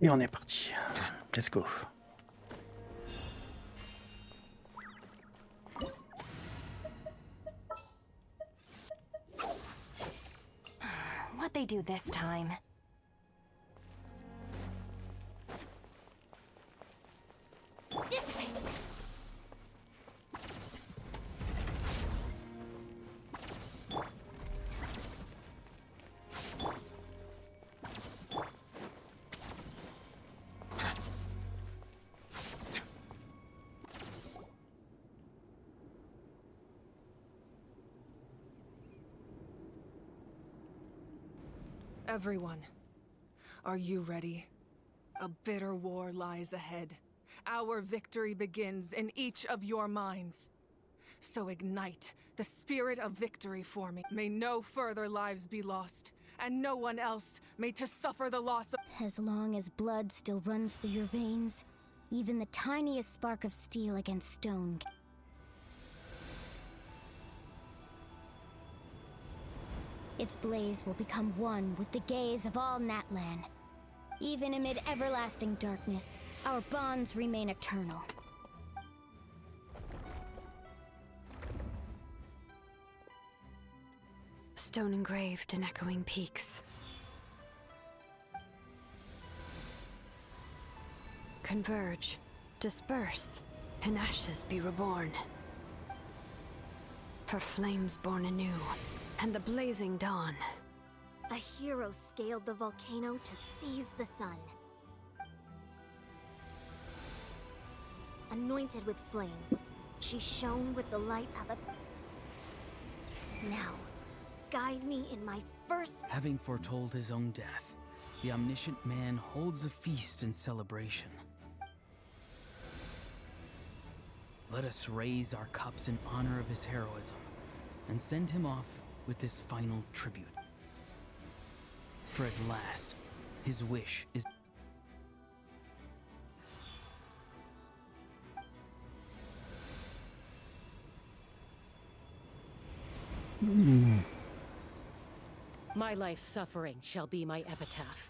Et on est parti. Let's go. What'd they do this time? Dissipate! Everyone, are you ready? A bitter war lies ahead. Our victory begins in each of your minds. So ignite the spirit of victory for me. May no further lives be lost, and no one else may to suffer the loss of— As long as blood still runs through your veins, even the tiniest spark of steel against stone. Its blaze will become one with the gaze of all NATLAN. Even amid everlasting darkness, our bonds remain eternal. Stone engraved in echoing peaks. Converge, disperse, in ashes be reborn. For flames born anew, and the blazing dawn. A hero scaled the volcano to seize the sun. Anointed with flames, she shone with the light of a... Now, guide me in my first... Having foretold his own death, the omniscient man holds a feast in celebration. Let us raise our cups in honor of his heroism, and send him off with this final tribute. For at last, his wish is... My life's suffering shall be my epitaph.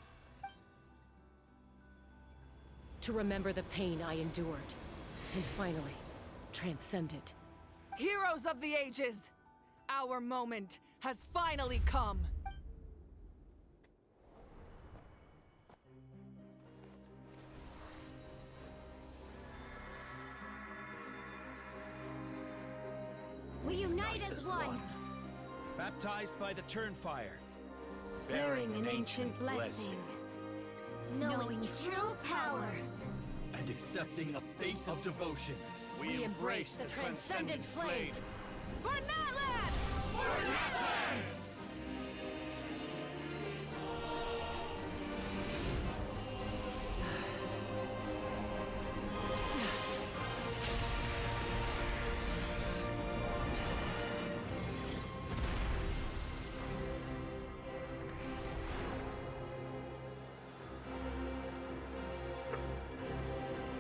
To remember the pain I endured, and finally, transcend it. Heroes of the ages! Our moment has finally come! We unite as one! Baptized by the Turnfire, Bearing an ancient blessing. Knowing true power. and accepting a fate of devotion. We embrace the transcendent flame. For NATLAN! For NATLAN!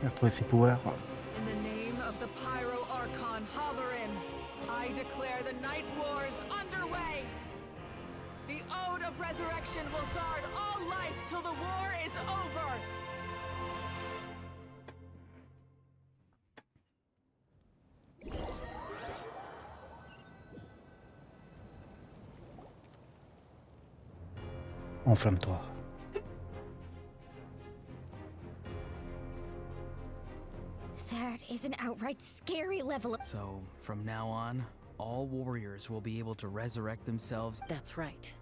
Il a retrouvé ses pouvoirs. In the name of the Pyro Archon Halloran, I declare the Night Wars underway! The Ode of Resurrection will guard all life till the war is over! Enflamme-toi. That is an outright scary level of... So, from now on, all warriors will be able to resurrect themselves. That's right.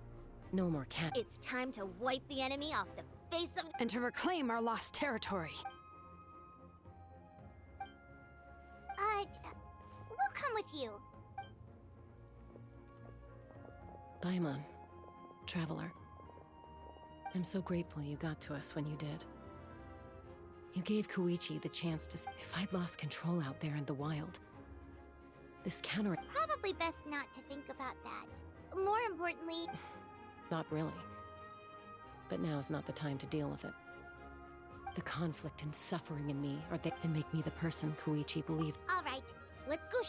No more cat. It's time to wipe the enemy off the face of... And to reclaim our lost territory. We'll come with you. Paimon, traveler. I'm so grateful you got to us when you did. You gave Koichi the chance to... If I'd lost control out there in the wild, this counter... Probably best not to think about that. More importantly... Not really. But now's not the time to deal with it. The conflict and suffering in me are there and make me the person Koichi believed. All right, let's go.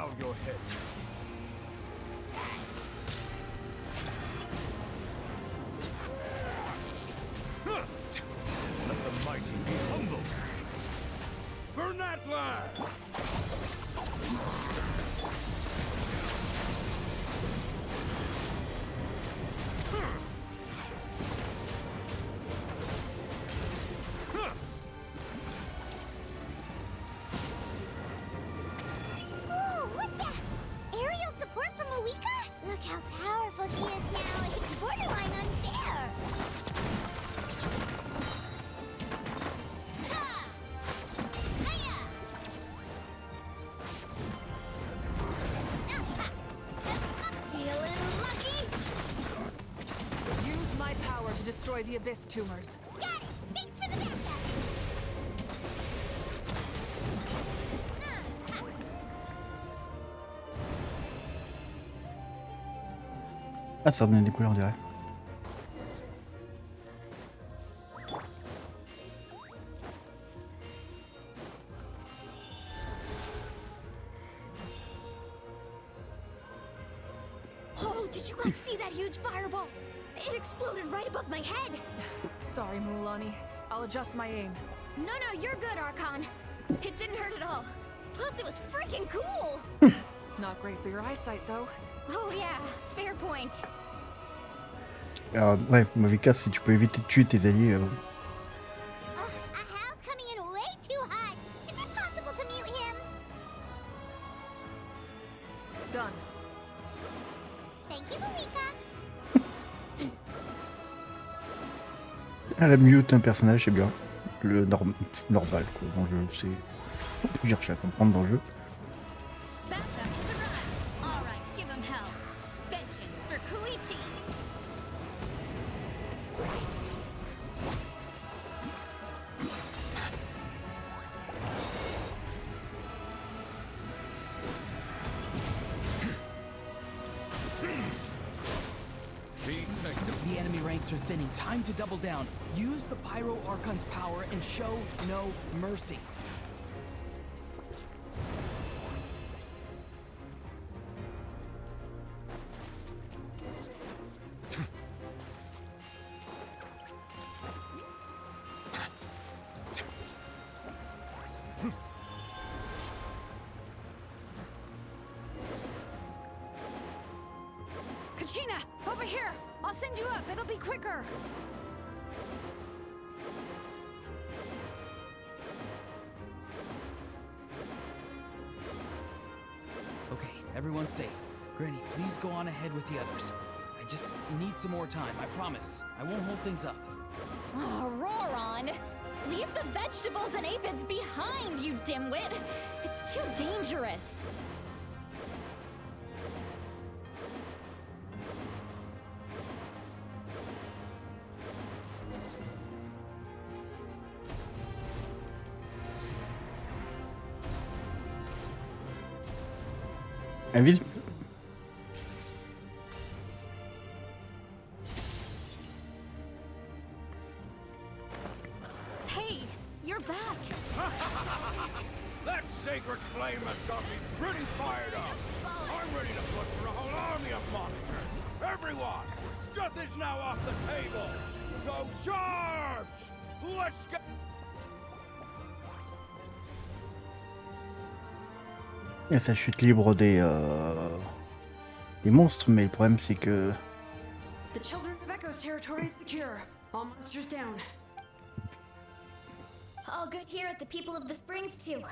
bow your head. Let the mighty be humble. For NATLAN! Oh, look that! Aerial support from Awika? Look how powerful she is now. It's borderline unfair. Ha! Hiya! Feeling lucky? Use my power to destroy the abyss tumors. Got it! Thanks for the backup! Ah, ça redonne des couleurs, on dirait. Oh, did you guys see that huge fireball? It exploded right above my head. Sorry, Mulani. I'll adjust my aim. No, you're good, Archon. It didn't hurt at all. Plus, it was freaking cool. Not great for your eyesight, though. Oh yeah, fair point. Alors, ouais, mauvais cas, si tu peux éviter de tuer tes alliés. A house coming in way too hot. Is it possible to mute him? Done. Thank you, Malika. Elle a mute un personnage, c'est bien. Le normal, quoi, dans le jeu. C'est. On peut chercher à comprendre dans le jeu. Alright, give him hell. Vengeance for Koichi. Be sanctified. The enemy ranks are thinning. Time to double down. Use the Pyro Archon's power and show no mercy. Kachina, over here! I'll send you up, it'll be quicker! Okay, everyone's safe. Granny, please go on ahead with the others. I just need some more time, I promise. I won't hold things up. Oh, Roron! Leave the vegetables and aphids behind, you dimwit! It's too dangerous. Invisible. Hey, you're back. That sacred flame has got me pretty fired up. I'm ready to butcher a whole army of monsters. Everyone, death is now off the table. So charge! Let's get... Il y a sa chute libre des monstres, mais le problème c'est que The children of Echo's territory is secure. All monsters down. All good here at the People of the Springs, too.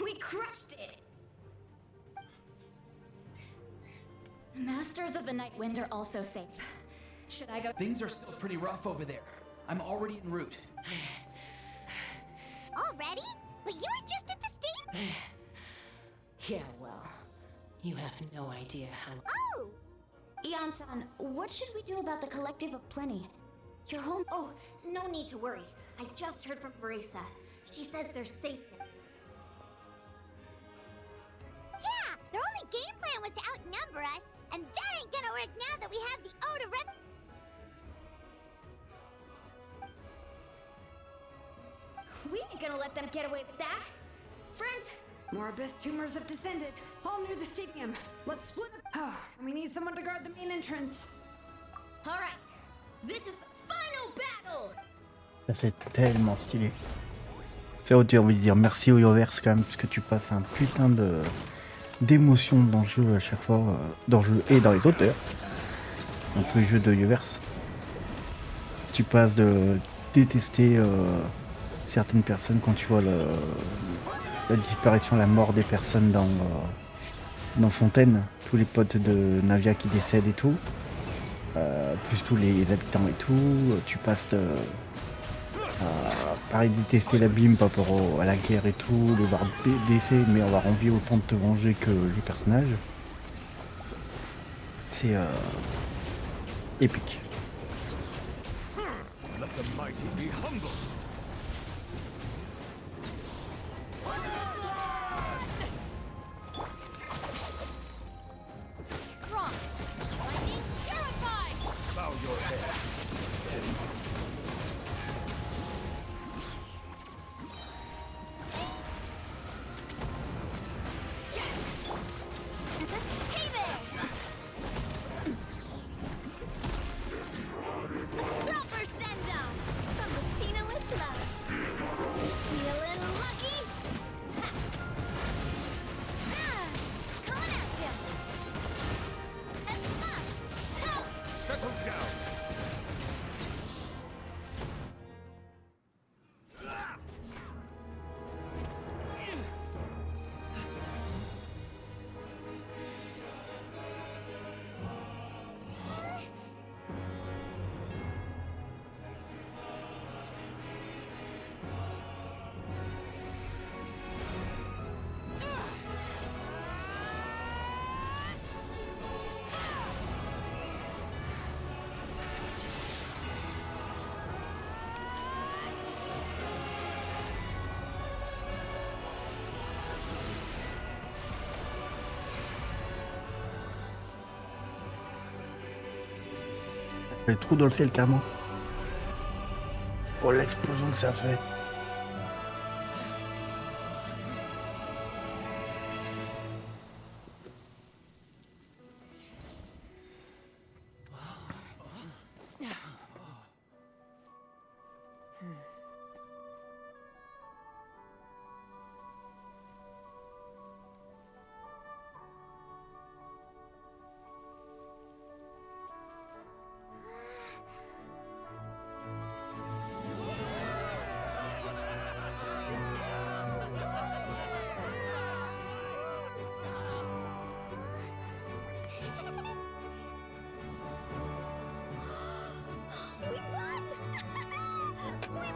We crushed it! The Masters of the Night Wind are also safe. Should I go? Things are still pretty rough over there. I'm already en route. Already? But you were just at the stage? Yeah, well, you have no idea how... Oh! Ian-san, what should we do about the Collective of Plenty? Your home... Oh, no need to worry. I just heard from Marisa. She says they're safe there. Yeah! Their only game plan was to outnumber us, and that ain't gonna work now that we have the Ode of Red... We ain't gonna let them get away with that. Friends, More abyss tumors have descended, all near the stadium. Let's split up. Oh, we need someone to guard the main entrance. All right, this is the final battle. Ça c'est tellement stylé. C'est où tu as envie de dire merci au Yoverse quand même, parce que tu passes un putain de d'émotion dans le jeu à chaque fois, dans le jeu et dans les autres d'ailleurs. Dans tous les jeux de Yoverse. Tu passes de détester certaines personnes quand tu vois la disparition, la mort des personnes dans Fontaine, tous les potes de Navia qui décèdent et tout, plus tous les habitants et tout, tu passes de pareil détester l'abîme par rapport à la guerre et tout, les voir baisser mais avoir envie autant de te venger que les personnages. C'est épique. Let the mighty be humbled. Wrong. Lightning terrified. Bow your head. Hey there. Proper send down from the Stina with love. Feeling lucky? Ha. Coming at you. And up. Help. Settle down. Le trou dans le ciel carrément. Oh l'explosion que ça fait. We won! We won!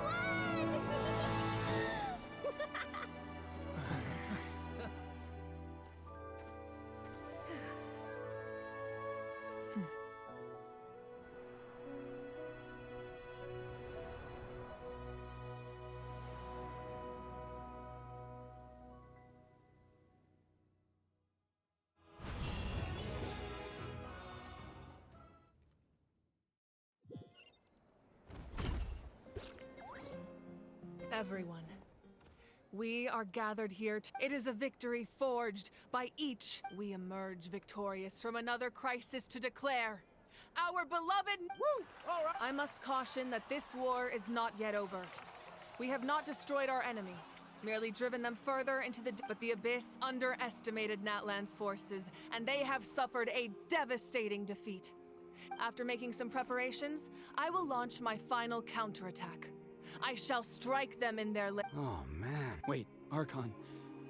Everyone, we are gathered here. It is a victory forged by each. We emerge victorious from another crisis to declare our beloved. Woo! All right. I must caution that this war is not yet over. We have not destroyed our enemy, merely driven them further into but the Abyss underestimated NATLAN's forces, and they have suffered a devastating defeat. After making some preparations, I will launch my final counterattack. I shall strike them in their Oh, man. Wait, Archon,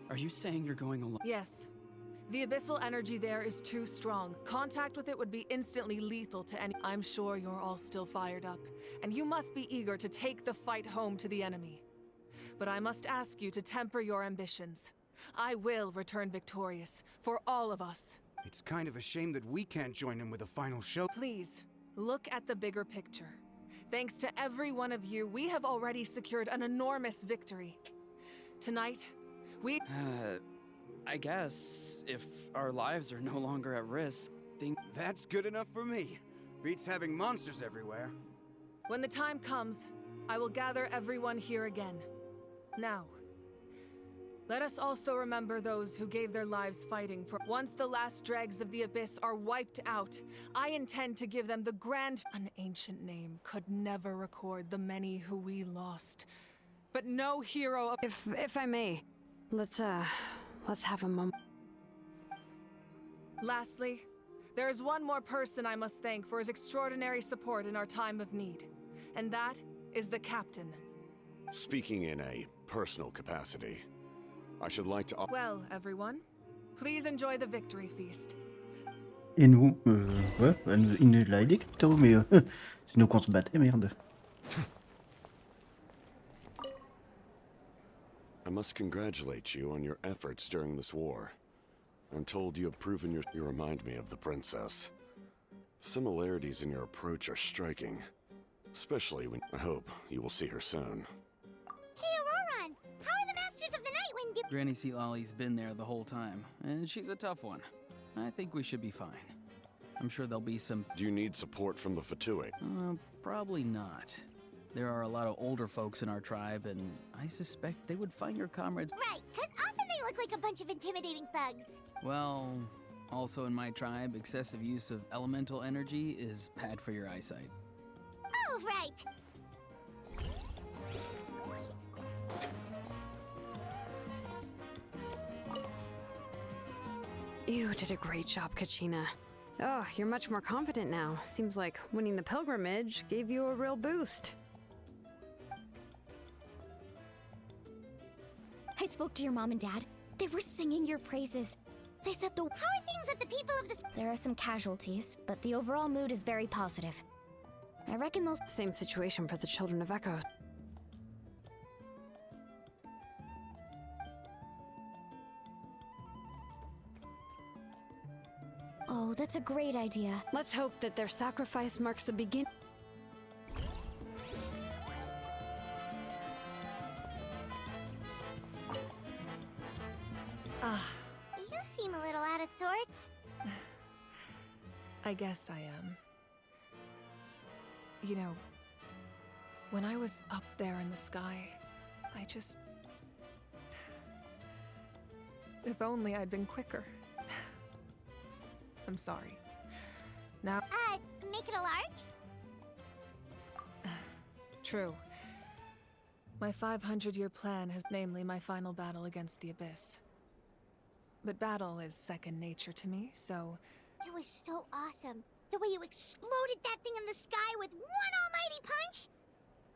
are you saying you're going alone? Yes. The abyssal energy there is too strong. Contact with it would be instantly lethal to any. I'm sure you're all still fired up, and you must be eager to take the fight home to the enemy. But I must ask you to temper your ambitions. I will return victorious, for all of us. It's kind of a shame that we can't join in with a final show. Please, look at the bigger picture. Thanks to every one of you, we have already secured an enormous victory. Tonight, we... I guess if our lives are no longer at risk, That's good enough for me. Beats having monsters everywhere. When the time comes, I will gather everyone here again. Now, Let us also remember those who gave their lives fighting for. Once the last dregs of the Abyss are wiped out, I intend to give them the grand. An ancient name could never record the many who we lost. But no hero. If I may, let's have a moment. Lastly, there is one more person I must thank for his extraordinary support in our time of need. And that is the captain. Speaking in a personal capacity, I should like to... Well, everyone, please enjoy the victory feast. Et nous, ouais, il nous l'a aidé, Capitao, mais c'est nous qu'on se battait, merde. I must congratulate you on your efforts during this war. I'm told you have proven you remind me of the princess. Similarities in your approach are striking, especially when I hope you will see her soon. Hey, Auroron! How are the Masters of the Nightwind doing? Granny Sea Lolly's been there the whole time, and she's a tough one. I think we should be fine. I'm sure there'll be some... Do you need support from the Fatui? Probably not. There are a lot of older folks in our tribe, and I suspect they would find your comrades... Right, because often they look like a bunch of intimidating thugs. Well, also in my tribe, excessive use of elemental energy is bad for your eyesight. Oh, right. You did a great job, Kachina. Oh, you're much more confident now. Seems like winning the pilgrimage gave you a real boost. I spoke to your mom and dad. They were singing your praises. They said How are things at the people of the... There are some casualties, but the overall mood is very positive. I reckon those... Same situation for the Children of Echo. Oh, that's a great idea. Let's hope that their sacrifice marks the beginning. You seem a little out of sorts. I guess I am. You know, when I was up there in the sky, I just... If only I'd been quicker. I'm sorry. Now... Make it a large? True. My 500-year plan has, namely my final battle against the Abyss. But battle is second nature to me, so... It was so awesome. The way you exploded that thing in the sky with one almighty punch!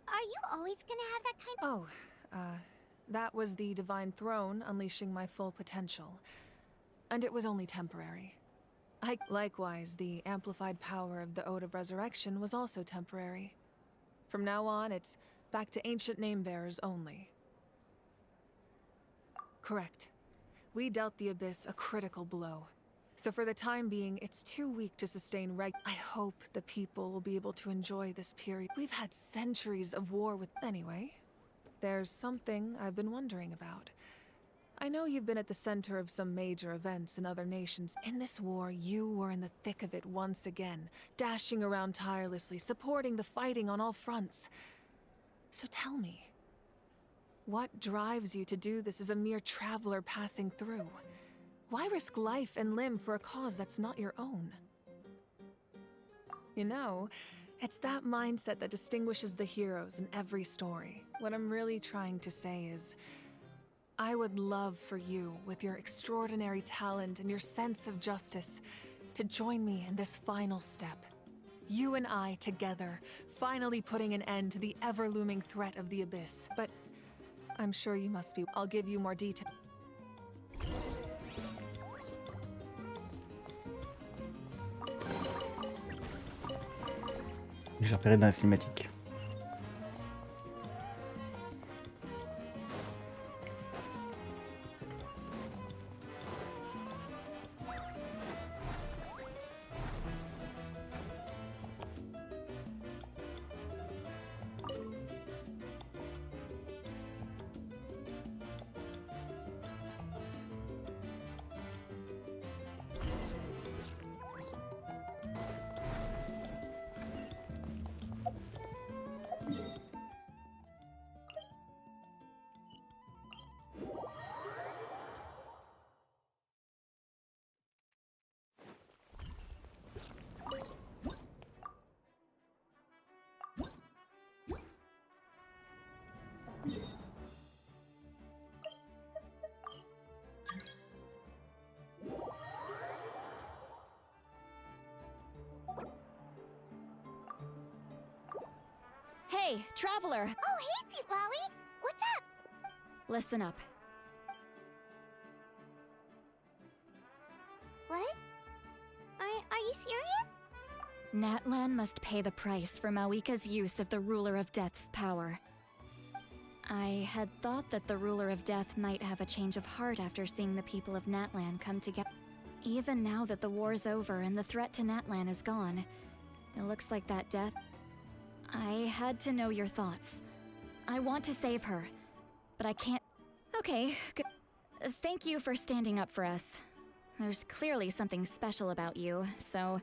Are you always gonna have that kind of... that was the Divine Throne unleashing my full potential. And it was only temporary. Likewise, the amplified power of the Ode of Resurrection was also temporary. From now on, it's back to ancient name-bearers only. Correct. We dealt the Abyss a critical blow. So for the time being, it's too weak to sustain I hope the people will be able to enjoy this period. We've had centuries of war with... Anyway, there's something I've been wondering about. I know you've been at the center of some major events in other nations. In this war, you were in the thick of it once again, dashing around tirelessly, supporting the fighting on all fronts. So tell me, what drives you to do this as a mere traveler passing through? Why risk life and limb for a cause that's not your own? You know, it's that mindset that distinguishes the heroes in every story. What I'm really trying to say is, I would love for you, with your extraordinary talent and your sense of justice, to join me in this final step. You and I together, finally putting an end to the ever-looming threat of the Abyss. But I'm sure you must be... I'll give you more detail. J'ai repéré dans la cinématique. Hey, traveler! Oh, hey, Sweet Lolly! What's up? Listen up. What? Are you serious? NATLAN must pay the price for Mawika's use of the Ruler of Death's power. I had thought that the Ruler of Death might have a change of heart after seeing the people of NATLAN come together. Even now that the war's over and the threat to NATLAN is gone, it looks like that death... I had to know your thoughts. I want to save her, but I can't... Okay, thank you for standing up for us. There's clearly something special about you, so...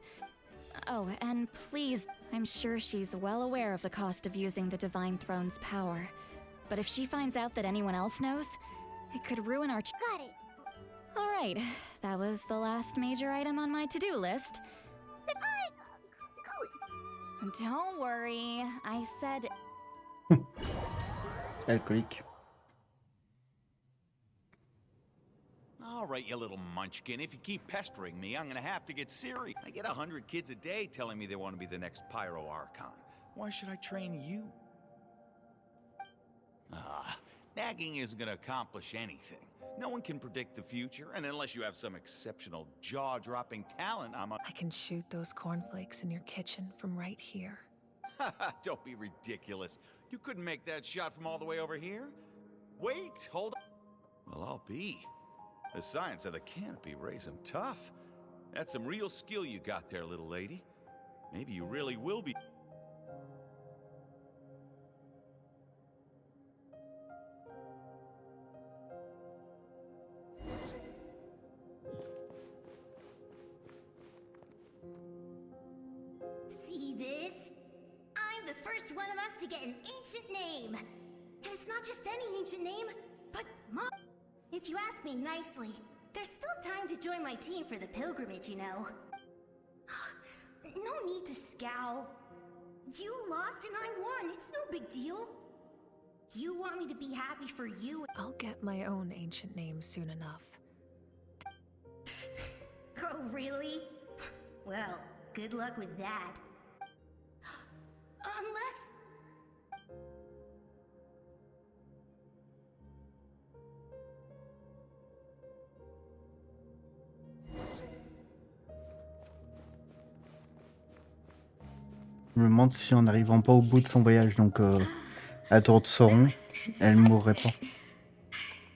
Oh, and please, I'm sure she's well aware of the cost of using the Divine Throne's power. But if she finds out that anyone else knows, it could ruin our... Got it. Alright, that was the last major item on my to-do list. Cool. Don't worry, I said... Alcoolique. All right, you little munchkin. If you keep pestering me, I'm gonna have to get serious. I get 100 kids a day telling me they want to be the next Pyro Archon. Why should I train you? Nagging isn't gonna accomplish anything. No one can predict the future, and unless you have some exceptional jaw-dropping talent, I can shoot those cornflakes in your kitchen from right here. Don't be ridiculous. You couldn't make that shot from all the way over here? Wait, hold on. Well, I'll be. The science of the canopy raising tough. That's some real skill you got there, little lady. Maybe you really will be. See this? I'm the first one of us to get an ancient name. And it's not just any ancient name, but Mom. If you ask me nicely, there's still time to join my team for the pilgrimage, you know. No need to scowl. You lost and I won, it's no big deal. You want me to be happy for you? I'll get my own ancient name soon enough. Oh, really? Well, good luck with that. Unless... Je me demande si en n'arrivant pas au bout de son voyage, donc à tour de Sauron, elle mourrait pas.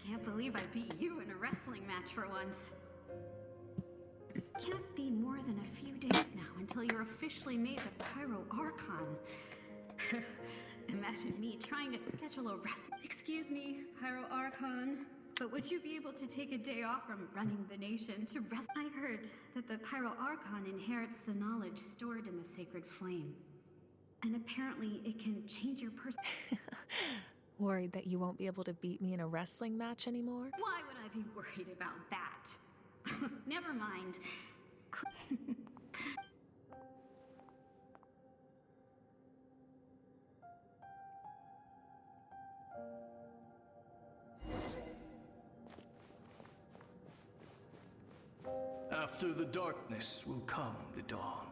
Can't believe I beat you in a wrestling match for once. Can't be more than a few days now until you're officially made the Pyro Archon. Imagine me trying to schedule a wrestling... Excuse me, Pyro Archon, but would you be able to take a day off from running the nation to rest? I heard that the Pyro Archon inherits the knowledge stored in the sacred flame. And apparently it can change your person. Worried that you won't be able to beat me in a wrestling match anymore? Why would I be worried about that? Never mind. After the darkness will come the dawn.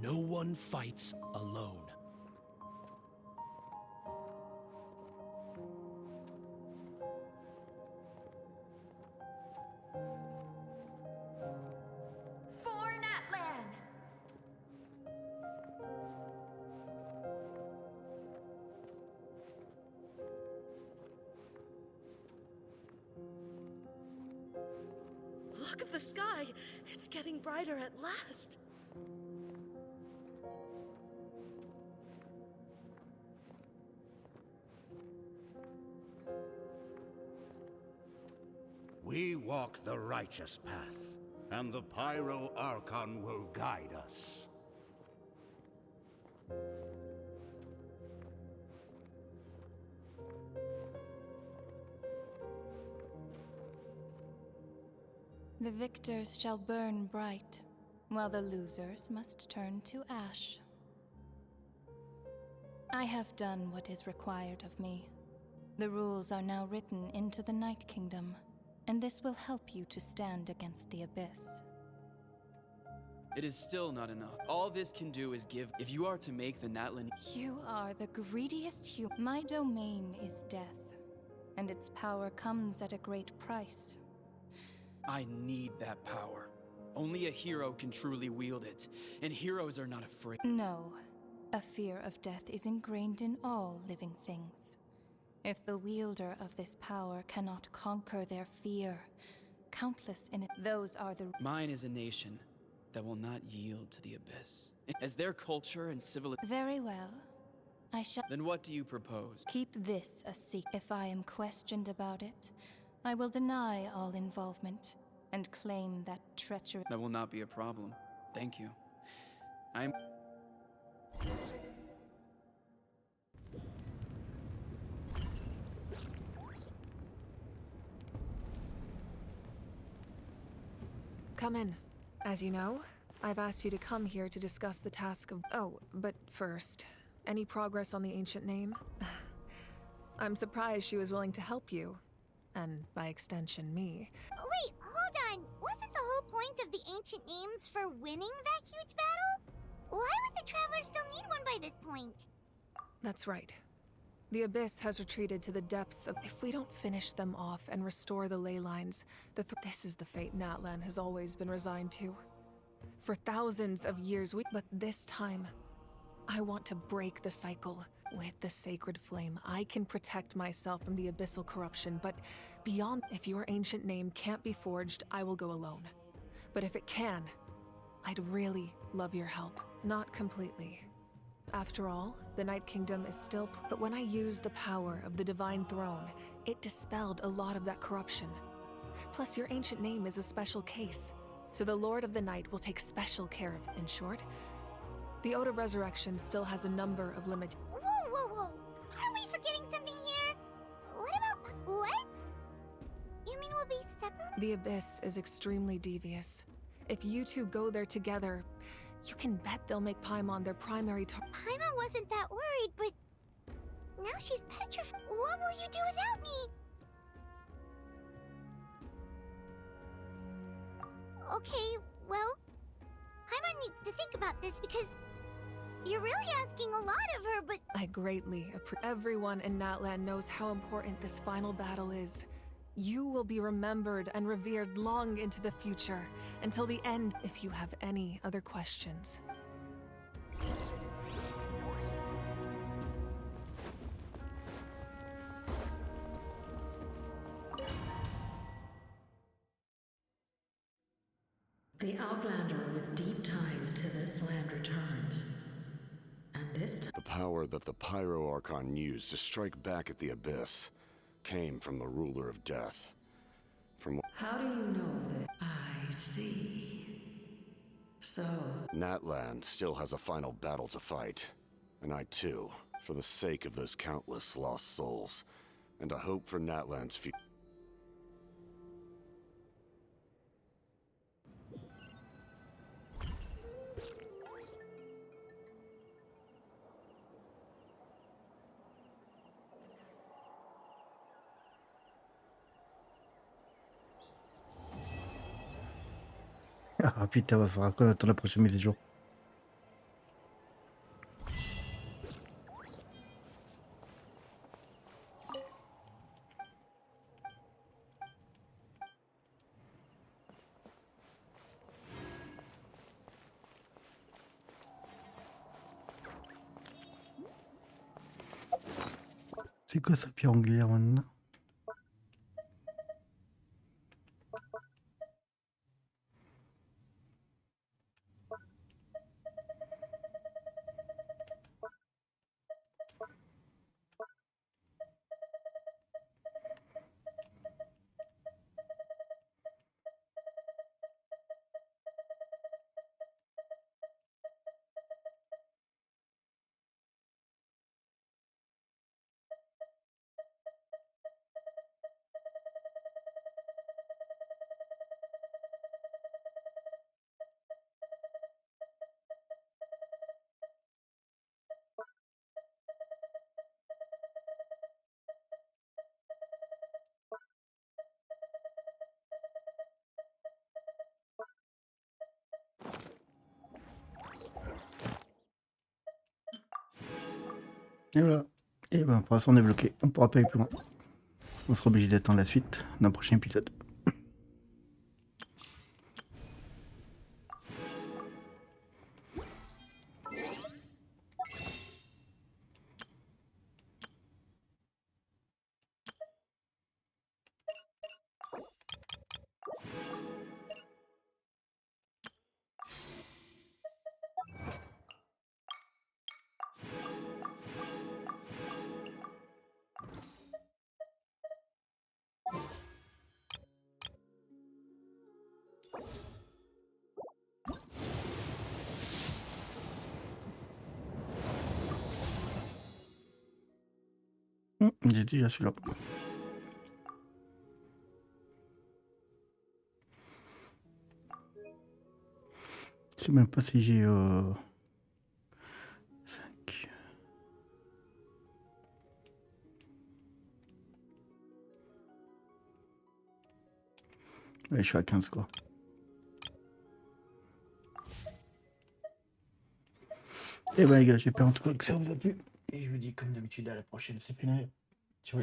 No one fights alone. For NATLAN! Look at the sky! It's getting brighter at last! We walk the righteous path, and the Pyro Archon will guide us. The victors shall burn bright, while the losers must turn to ash. I have done what is required of me. The rules are now written into the Night Kingdom, and this will help you to stand against the abyss. It is still not enough. All this can do is give. If you are to make the NATLAN... You are the greediest human. My domain is death, and its power comes at a great price. I need that power. Only a hero can truly wield it, and heroes are not afraid. No, a fear of death is ingrained in all living things. If the wielder of this power cannot conquer their fear, countless in it, those are the... Mine is a nation that will not yield to the abyss. As their culture and civilization... Very well. I shall... Then what do you propose? Keep this a secret. If I am questioned about it, I will deny all involvement and claim that treachery... That will not be a problem. Thank you. I'm... Come in. As you know, I've asked you to come here to discuss the task of... Oh, but first, any progress on the ancient name? I'm surprised she was willing to help you. And by extension, me. Wait, hold on. Wasn't the whole point of the ancient names for winning that huge battle? Why would the Traveler still need one by this point? That's right. The Abyss has retreated to the depths of... If we don't finish them off and restore the ley lines, this is the fate NATLAN has always been resigned to. For thousands of years, But this time, I want to break the cycle. With the sacred flame, I can protect myself from the abyssal corruption, but beyond... If your ancient name can't be forged, I will go alone. But if it can, I'd really love your help. Not completely. After all, the Night Kingdom is still... But when I used the power of the Divine Throne, it dispelled a lot of that corruption. Plus, your ancient name is a special case, so the Lord of the Night will take special care of it. In short, the Ode of Resurrection still has a number of limits. Whoa, whoa, whoa! Are we forgetting something here? What about... What? You mean we'll be separate? The Abyss is extremely devious. If you two go there together, you can bet they'll make Paimon their primary target. Paimon wasn't that worried, but... Now she's petrified. What will you do without me? Okay, well... Paimon needs to think about this because... You're really asking a lot of her, but... I greatly appreciate... Everyone in NATLAN knows how important this final battle is. You will be remembered and revered long into the future, until the end, if you have any other questions. The Outlander with deep ties to this land returns. And this time... The power that the Pyro Archon used to strike back at the Abyss came from the Ruler of Death. From... How do you know that? I see. So... NATLAN still has a final battle to fight. And I too, for the sake of those countless lost souls, and a hope for NATLAN's future. Ah putain, va falloir qu'on attende la prochaine mise à jour. C'est quoi ça, pierre angulaire maintenant? Et voilà. Et ben pour l'instant on est bloqué. On pourra pas aller plus loin. On sera obligé d'attendre la suite d'un prochain épisode. J'ai déjà celui-là. Je sais même pas si j'ai 5. Ouais, je suis à 15 quoi. Et ben les gars, j'espère en tout cas que ça vous a plu. Et je vous dis comme d'habitude à la prochaine, c'est fini. Ciao.